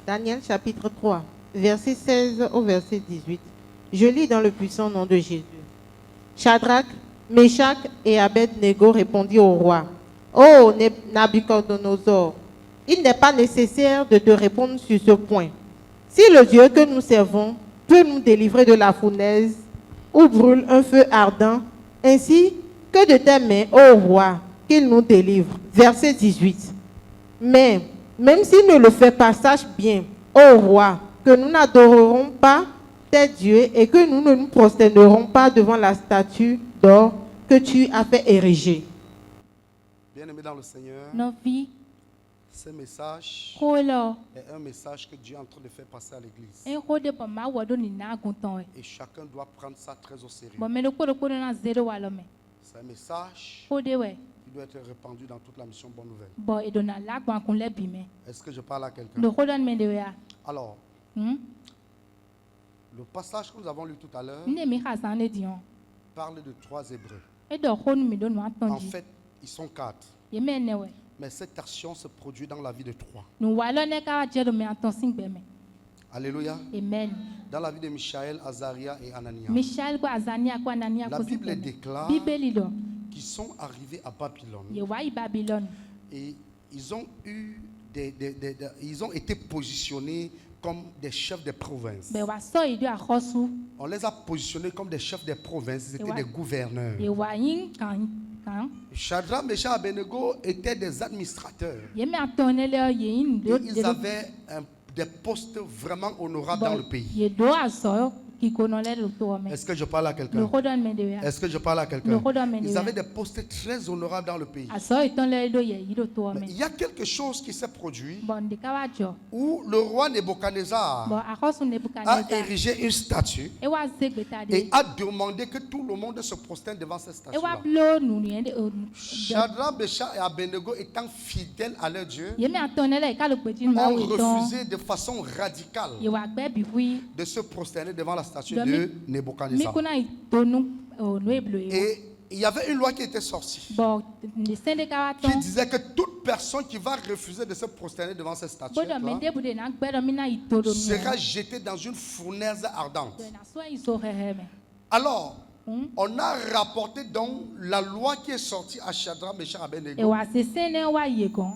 Daniel chapitre 3, verset 16 au verset 18. Je lis dans le puissant nom de Jésus. Shadrach, Meshach et Abed-Nego répondirent au roi. Ô Nabuchodonosor, il n'est pas nécessaire de te répondre sur ce point. Si le Dieu que nous servons peut nous délivrer de la fournaise où brûle un feu ardent, ainsi que de tes mains, ô roi, qu'il nous délivre. Verset 18. Mais, même s'il ne le fait pas, sache bien, ô roi, que nous n'adorerons pas tes dieux et que nous ne nous prosternerons pas devant la statue d'or que tu as fait ériger. Bien-aimés dans le Seigneur, Nos vies, ce message Kolo, est un message que Dieu est en train de faire passer à l'église. un rôle de Bama Wado Nina Gonton. Et chacun doit prendre ça très au sérieux. Bon, mais le Kolo na zéro walome. C'est un message Kodewe, qui doit être répandu dans toute la mission Bonne Nouvelle. bon, et donna la gwan qu'on l'a bimé. Est-ce que je parle à quelqu'un? Le Rodon Medewea. Alors, le passage que nous avons lu tout à l'heure Ne mi Hazane Dion. parle de 3 Hébreux. Et de Ron me donne En entendu. fait, ils sont 4. Yemenewe. Mais cette action se produit dans la vie de 3. Nous wallonne ka Dieu de me entend sing beme. Alléluia. Amen. Dans la vie de Michaël, Azaria et Anania. Michel kwa Azania kwa Anania La kwa Bible sing beme. déclare Bibelilo. qu'ils sont arrivés à Babylone. Ye wai Babylone. Et ils ont eu ils ont été positionnés comme des chefs de province. Be wa so idu a khosu. On les a positionnés comme des chefs de province, ils étaient Ouais. des gouverneurs. Ye wa yin kan. Shadrach, Meshach et Abednego étaient des administrateurs. Ye me entone le ye yin Et ils avaient des postes vraiment honorables dans le pays. Ye do aso ki konole le to me. Est-ce que je parle à Le quelqu'un? Rodon Medewea. Est-ce que je parle à Le quelqu'un? Rodon Medewea. Ils avaient des postes très honorables dans le pays. Aso iton le do ye ido to Mais me. il y a quelque chose qui s'est produit Bon de kawa jo. où le roi Nebuchadnezzar Bon a khosu a Nebuchadnezzar. érigé une statue E wa zegbeta de. et a demandé que tout le monde se prosterne devant cette E wa statue-là. blo nu ni de. Shadrach, Meshach et Abednego étant fidèles à leur Dieu, Ye me entone le ka le gbeji ma ont we ton. refusé de façon radicale Ye wa gbe bi wi. de se prosterner devant la statue Donc, de Mi Nebuchadnezzar. kuna itonu no eblo yo. Et il y avait une loi qui était sortie Bon de sende kawa qui ton. disait que toute personne qui va refuser de se prosterner devant cette statue Bodo me de bude na gbe do mi na itodo mi. sera jetée dans une fournaise ardente. Na so iso heheme. Alors, on a rapporté donc la loi qui est sortie à Shadrach, Meshach et E Abednego. wa se sene wa ye kon.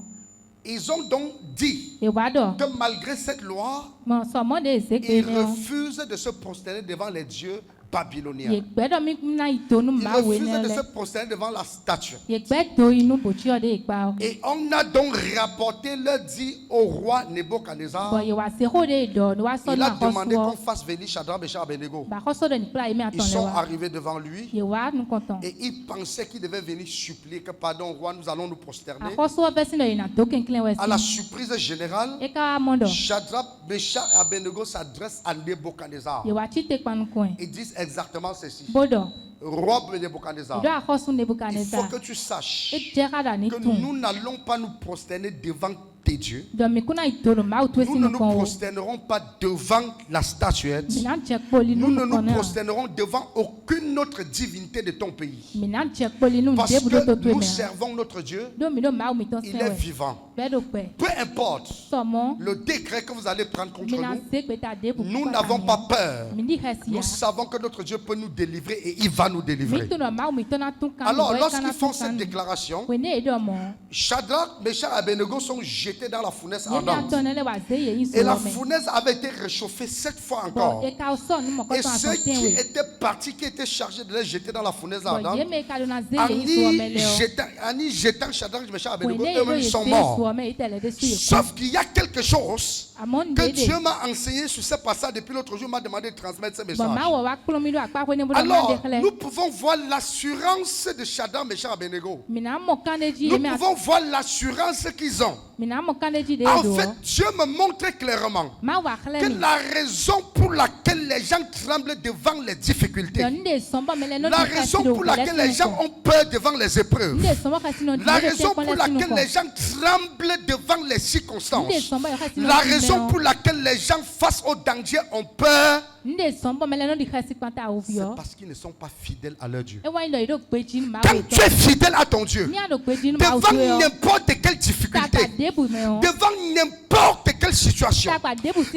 Ils ont donc dit E wa do. que malgré cette loi, Mon so mo de ils zekene. refusent de se prosterner devant les dieux babyloniens. Ye gbe do mi na itonu Ils ma we refusent ne de le. se prosterner devant la statue. Ye gbe to inu bochi ode ipa. Et on a donc rapporté le dit au roi Bon Nebuchadnezzar. ye wa se ho de do no wa so Il a na demandé qu'on khosu. fasse venir Shadrach, Meshach et Abednego. Ba khosu de ni pla ye me Ils entone sont wa. arrivés devant lui Ye wa nu konton. et ils pensaient qu'ils devaient venir supplier que pardon roi, nous allons nous prosterner. Akhosu wa besi no ye na token klen we À la si. surprise générale, E ka mondo. Shadrach, Meshach et Abednego s'adressent à Nebuchadnezzar. Ye wa chite kwanu koen. Ils disent exactement ceci. Bodo. Roi Nebuchadnezzar, Do akhosu il faut Nebuchadnezzar. que tu saches E jera da ni que tun. nous n'allons pas nous prosterner devant tes dieux. Do mi kuna itono ma o Nous twesi ne no nous kon. prosternerons pas devant la statuette. Minan check poli Nous nu ne no nous kon. prosternerons devant aucune autre divinité de ton pays. Minan check poli nu Parce de budo to que nous me. servons notre Dieu. Do mi do ma o mi ton Il est sewe. vivant. Bedo pe. Peu importe Somo. le décret que vous allez prendre contre Minan nous, zegbeta de bu. nous n'avons pas peur. Mindi hesia. Nous savons que notre Dieu peut nous délivrer et il va nous délivrer. Mi to no ma o mi ton na tun kan. Alors, lorsqu'ils font cette déclaration, We ne do mo. Shadrach, Meshach et Abednego sont jetés dans la fournaise Ye me ardente. entone le wa ze ye yin so Et la me. fournaise avait été réchauffée 7 fois Bon encore. e ka o so nu mo ko Et ton ceux qui atonten we. étaient partis, qui étaient chargés de les jeter dans la fournaise Bon ardente, ye me ka do na ze ye yin so me le. en y jetant Shadrach, Meshach et Abednego, We ne do eux-mêmes ye sont se morts. so me itele de su ye. Sauf qu'il y a quelque chose Amon que de de. Dieu m'a enseigné sur ce passage depuis l'autre jour, m'a demandé de transmettre ce Bon message. ma wo wa kplo mi do akpa ko ne bu do ma Alors, de kle. nous pouvons voir l'assurance de Shadrach, Meshach et Abednego. Mina mo kaneji Nous ye me. pouvons voir l'assurance qu'ils ont. Mina mo kaneji de En do. fait, Dieu me montre clairement Ma wa kle que mi. la raison pour laquelle les gens tremblent devant les difficultés, Don de somba me le no. la raison pour laquelle les gens ont peur devant les épreuves, de somba ka sino. la raison pour laquelle les gens tremblent devant les circonstances, la raison pour laquelle les gens face au danger ont peur, Nde somba me le no di khasi kwanta c'est ovio. parce qu'ils ne sont pas fidèles à leur Dieu. E wa ndo ido gbeji ma Quand we tu es fidèle à ton Dieu, Ni ado gbeji ma o devant to yo. n'importe quelle Tata difficulté, debu me o. devant n'importe quelle quelle situation,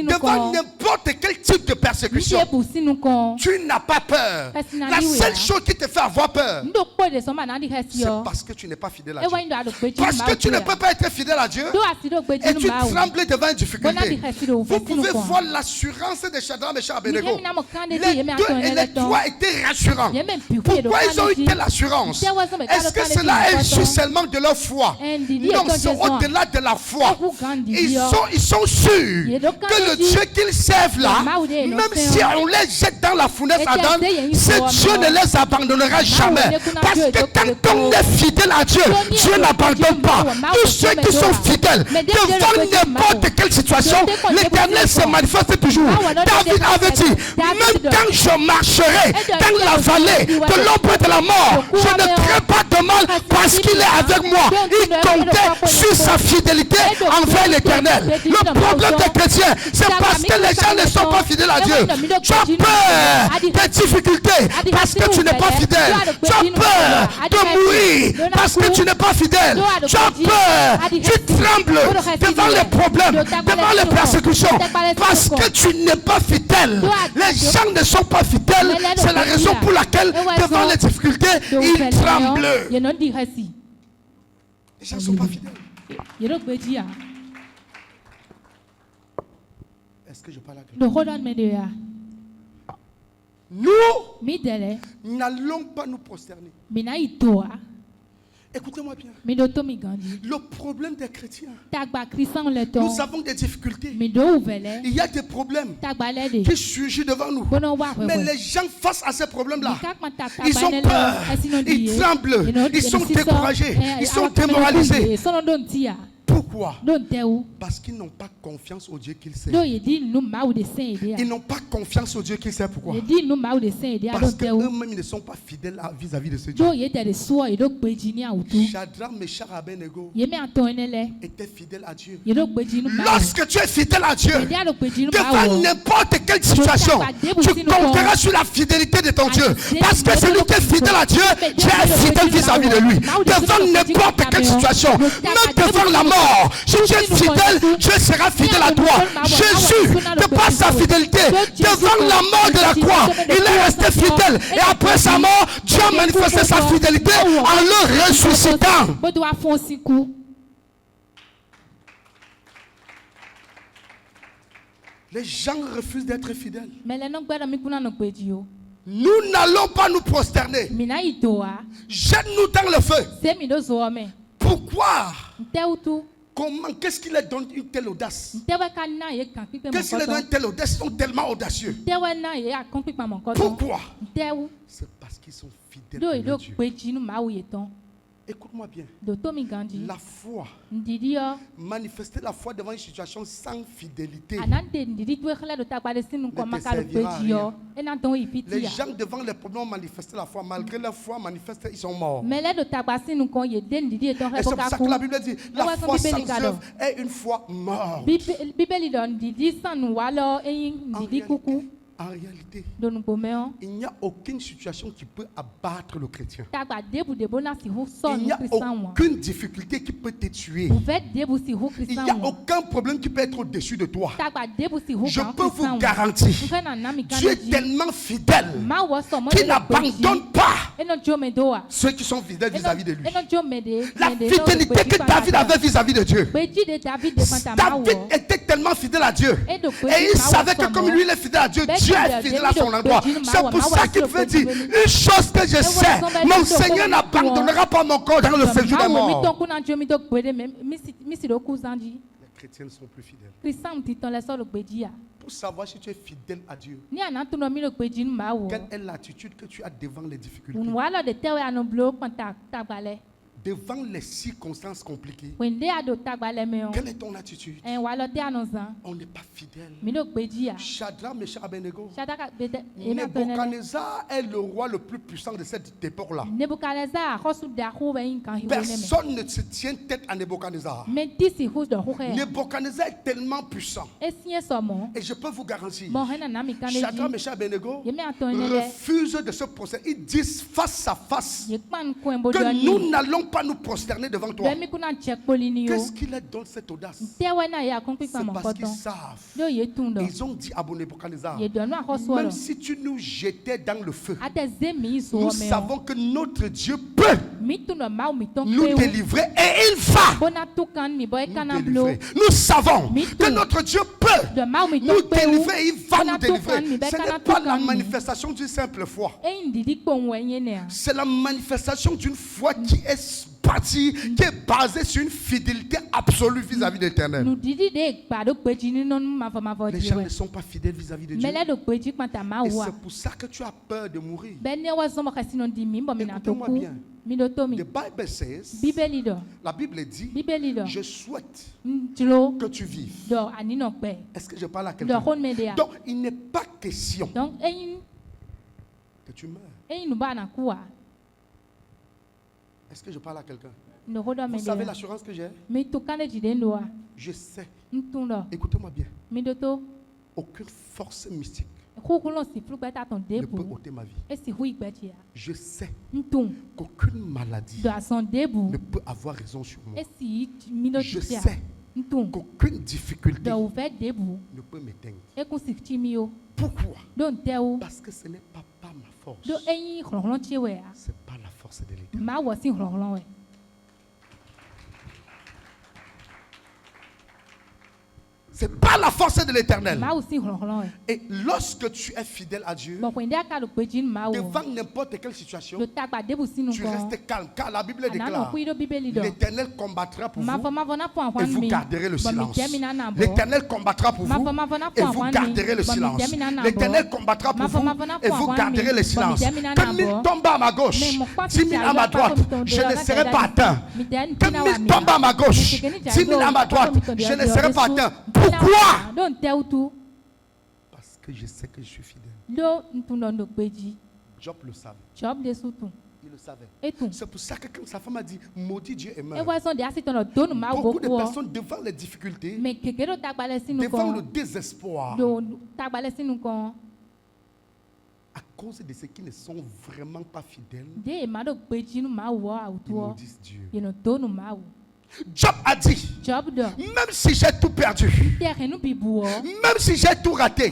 devant n'importe quel type de persécution, tu n'as pas peur. La seule chose qui te fait avoir peur, c'est parce que tu n'es pas fidèle à Dieu. Parce que tu ne peux pas être fidèle à Dieu et tu trembles devant une difficulté. Vous pouvez voir l'assurance de Shadrach, Meshach et Abednego. Les 2 et les 3 étaient rassurants. Pourquoi ils ont eu telle assurance? Est-ce que cela est juste seulement de leur foi? Non, c'est au-delà de la foi. Ils sont sûrs que le Dieu qu'ils servent là, même si on les jette dans la fournaise ardente, ce Dieu ne les abandonnera jamais. Parce que quand on est fidèle à Dieu, Dieu n'abandonne pas. Tous ceux qui sont fidèles devant n'importe quelle situation, l'Éternel se manifeste toujours. David avait dit, même quand je marcherai dans la vallée de l'ombre de la mort, je ne crains pas de mal parce qu'il est avec moi. Il comptait sur sa fidélité envers l'Éternel. Le problème des chrétiens, c'est parce que les gens ne sont pas fidèles à Dieu. Tu as peur des difficultés parce que tu n'es pas fidèle. Tu as peur de mourir parce que tu n'es pas fidèle. Tu as peur, tu trembles devant les problèmes, devant les persécutions parce que tu n'es pas fidèle. Les gens ne sont pas fidèles. C'est la raison pour laquelle devant les difficultés, ils tremblent. Les gens ne sont pas fidèles. Est-ce que je parle à quelqu'un? Nous n'allons pas nous prosterner. Écoutez-moi bien. Le problème des chrétiens, nous avons des difficultés. Il y a des problèmes qui surgissent devant nous. Mais les gens face à ces problèmes-là, ils ont peur, ils tremblent, ils sont découragés, ils sont démoralisés. Pourquoi? Parce qu'ils n'ont pas confiance au Dieu qu'ils servent. Ils n'ont pas confiance au Dieu qu'ils servent. Pourquoi? Parce qu'eux-mêmes ne sont pas fidèles vis-à-vis de ce Dieu. Shadrach, Meshach et Abednego étaient fidèles à Dieu. Lorsque tu es fidèle à Dieu, devant n'importe quelle situation, tu compteras sur la fidélité de ton Dieu. Parce que celui qui est fidèle à Dieu, tu es fidèle vis-à-vis de lui. Devant n'importe quelle situation, même devant la mort, si tu es fidèle, Dieu sera fidèle à toi. Jésus, de par sa fidélité, devant la mort de la croix, il est resté fidèle. Et après sa mort, Dieu a manifesté sa fidélité en le ressuscitant. Les gens refusent d'être fidèles. Nous n'allons pas nous prosterner. Jette-nous dans le feu. Pourquoi? Comment? Qu'est-ce qui leur donne une telle audace? Qu'est-ce qui leur donne une telle audace? Ils sont tellement audacieux. Pourquoi? C'est parce qu'ils sont fidèles à Dieu. Écoute-moi bien. La foi, manifester la foi devant une situation sans fidélité ne te servira à rien. Les gens devant les problèmes ont manifesté la foi. Malgré la foi manifestée, ils sont morts. Et c'est pour ça que la Bible dit la foi sans œuvre est une foi morte. En réalité, il n'y a aucune situation qui peut abattre le chrétien. Il n'y a aucune difficulté qui peut te tuer. Il n'y a aucun problème qui peut être au-dessus de toi. Je peux vous garantir, Dieu est tellement fidèle qu'il n'abandonne pas ceux qui sont fidèles vis-à-vis de lui. La fidélité que David avait vis-à-vis de Dieu. David était tellement fidèle à Dieu. Et il savait que comme lui il est fidèle à Dieu, Dieu est fidèle à son endroit. C'est pour ça qu'il veut dire une chose que je sais, mon Seigneur n'abandonnera pas mon corps dans le séjour des morts. Les chrétiens ne sont plus fidèles. Pour savoir si tu es fidèle à Dieu, quelle est l'attitude que tu as devant les difficultés, devant les circonstances compliquées? Quelle est ton attitude? On n'est pas fidèle. Shadrach, Meshach et Abednego. Nebuchadnezzar est le roi le plus puissant de cette époque-là. Personne ne se tient tête à Nebuchadnezzar. Nebuchadnezzar est tellement puissant. Et je peux vous garantir, Shadrach, Meshach et Abednego refusent de se procéder. Ils disent face à face que nous n'allons pas nous prosterner devant toi. Qu'est-ce qu'il est dans cette audace? C'est parce qu'ils savent. Ils ont dit à Nebuchadnezzar, même si tu nous jetais dans le feu, nous savons que notre Dieu peut nous délivrer et il va nous délivrer. Nous savons que notre Dieu peut nous délivrer et il va nous délivrer. Ce n'est pas la manifestation d'une simple foi. C'est la manifestation d'une foi qui est partie, qui est basée sur une fidélité absolue vis-à-vis de l'Éternel. Les gens ne sont pas fidèles vis-à-vis de Dieu. Et c'est pour ça que tu as peur de mourir. Écoutez-moi bien. The Bible says, la Bible dit, je souhaite que tu vives. Est-ce que je parle à quelqu'un? Donc, il n'est pas question que tu meurs. Est-ce que je parle à quelqu'un? Vous savez l'assurance que j'ai? Je sais. Écoutez-moi bien. Aucune force mystique ne peut ôter ma vie. Je sais qu'aucune maladie ne peut avoir raison sur moi. Je sais qu'aucune difficulté ne peut m'éteindre. Pourquoi? Parce que ce n'est pas ma force. C'est pas la force de l'Éternel. C'est pas la force de l'Éternel. Et lorsque tu es fidèle à Dieu, devant n'importe quelle situation, tu restes calme. Car la Bible déclare, l'Éternel combattra pour vous et vous garderez le silence. L'Éternel combattra pour vous et vous garderez le silence. L'Éternel combattra pour vous et vous garderez le silence. Que 1000 tombent à ma gauche, 10 000 à ma droite, je ne serai pas atteint. Que 1000 tombent à ma gauche, 10 000 à ma droite, je ne serai pas atteint. Pourquoi? Parce que je sais que je suis fidèle. Job le savait. Il le savait. C'est pour ça que quand sa femme a dit maudit Dieu et meurt, beaucoup de personnes devant les difficultés, devant le désespoir, à cause de ceux qui ne sont vraiment pas fidèles, ils maudissent Dieu. Job a dit, même si j'ai tout perdu, même si j'ai tout raté,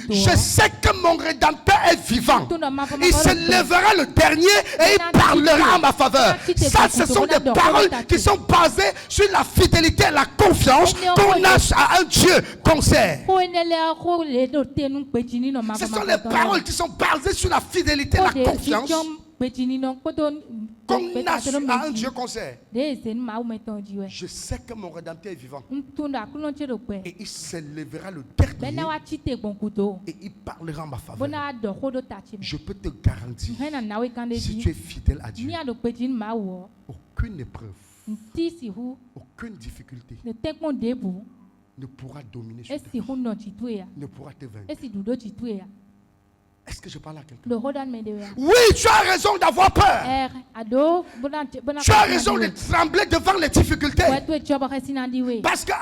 je sais que mon Rédempteur est vivant. Il se lèvera le dernier et il parlera en ma faveur. Ça, ce sont des paroles qui sont basées sur la fidélité et la confiance qu'on a à un Dieu qu'on sert. Ce sont les paroles qui sont basées sur la fidélité et la confiance qu'on a à un Dieu qu'on sert. Je sais que mon Rédempteur est vivant. Et il se lèvera le dernier et il parlera en ma faveur. Je peux te garantir, si tu es fidèle à Dieu, aucune épreuve, aucune difficulté ne pourra dominer sur toi, ne pourra te vaincre. Est-ce que je parle à quelqu'un? Oui, tu as raison d'avoir peur. Tu as raison de trembler devant les difficultés. Parce que,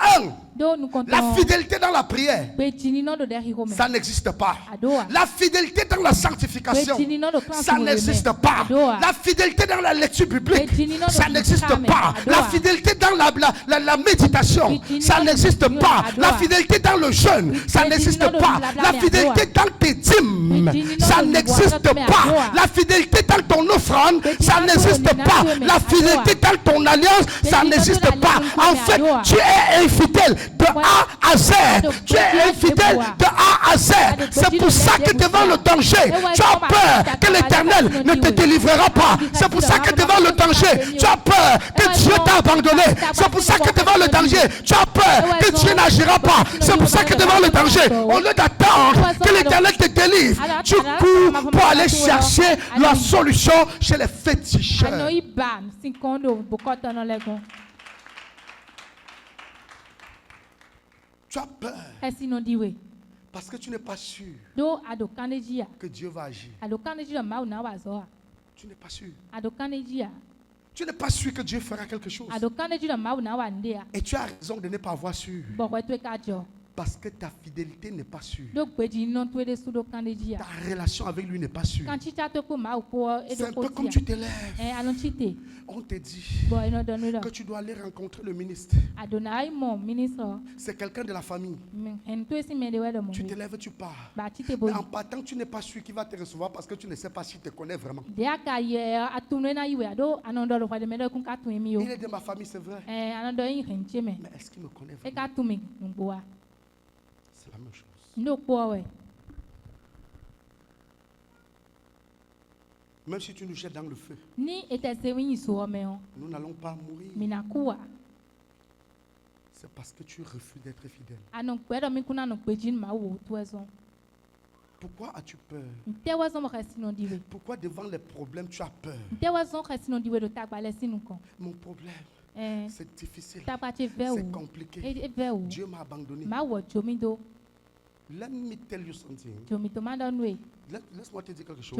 la fidélité dans la prière, ça n'existe pas. La fidélité dans la sanctification, ça n'existe pas. La fidélité dans la lecture biblique, ça n'existe pas. La fidélité dans la méditation, ça n'existe pas. La fidélité dans le jeûne, ça n'existe pas. La fidélité dans tes dîmes, ça n'existe pas. La fidélité dans ton offrande, ça n'existe pas. La fidélité dans ton alliance, ça n'existe pas. En fait, tu es infidèle de A à Z. Tu es infidèle de A à Z. C'est pour ça que devant le danger, tu as peur que l'Éternel ne te délivrera pas. C'est pour ça que devant le danger, tu as peur que Dieu t'a abandonné. C'est pour ça que devant le danger, tu as peur que Dieu n'agira pas. C'est pour ça que devant le danger, au lieu d'attendre que l'Éternel te délivre, tu cours pour aller chercher la solution chez les féticheurs. Tu as peur parce que tu n'es pas sûr que Dieu va agir. Tu n'es pas sûr. Tu n'es pas sûr que Dieu fera quelque chose. Et tu as raison de ne pas avoir sûr. Parce que ta fidélité n'est pas sûre. Ta relation avec lui n'est pas sûre. C'est un peu comme tu te lèves. On te dit que tu dois aller rencontrer le ministre. C'est quelqu'un de la famille. Tu te lèves, tu pars. Mais en partant, tu n'es pas sûr qu'il va te recevoir parce que tu ne sais pas s'il te connaît vraiment. Il est de ma famille, c'est vrai. Mais est-ce qu'il me connaît vraiment? C'est la même chose. Même si tu nous jettes dans le feu, nous n'allons pas mourir. C'est parce que tu refuses d'être fidèle. Pourquoi as-tu peur? Pourquoi devant les problèmes tu as peur? Mon problème, c'est difficile, c'est compliqué. Dieu m'a abandonné. Let me tell you something. Laisse-moi te dire quelque chose.